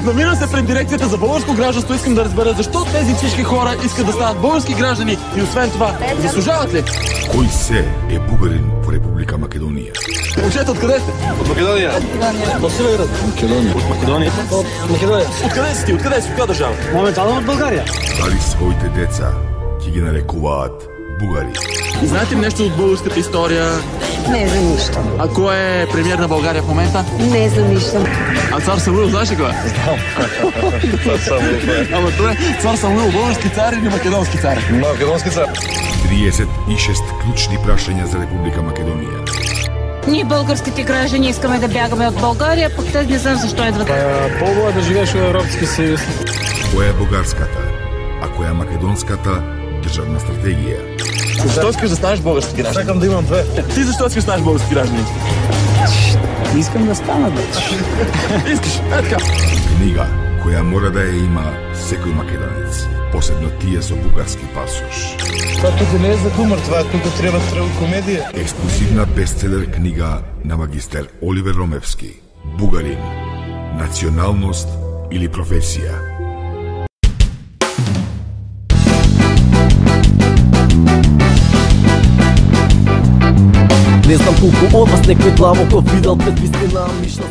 Намирам се пред дирекцията за българско гражданство. Искам да разбера защо тези всички хора искат да станат български граждани и освен това, заслужават ли? Кој се е бугарин во Република Македонија? Момчета, откъде сте? От Македония. От Северът. Македония. От Македония. От Македония. Откъде си ти? Откъде си? От коя държава? Моментално от България. Дали своите деца ќе ги нарекуваат бугари? Знаете ли нещо от българската история? Не за нищо. А кой е премиер на България в момента? Не за нищо. А цар Самуил, знаеш ли кой? Ама той е цар Самуил, български цар или македонски цар? Македонски цар. 36 клучни прашања за Република Македонија. Ние, българските граждани, искаме да бягаме от България, пък те не знам защо идват. По-добро е да живееш в Европейски съюз. Која е бугарската, а која е македонската државна стратегија? Защо искаш да станеш български гражданин? Чакам да имам две. Ти защо искаш да станеш български гражданин? Искам да стана, бе. Искаш, така. Книга која мора да ја има секој македонец, посебно тие со бугарски пасош. Това тук не е за хумор, това тук трябва комедия. Ексклузивна бестселер книга на магистер Оливер Ромевски. Бугарин. Националност или професија? Не знам колко от вас некој длабоко видел пред вистина мишна.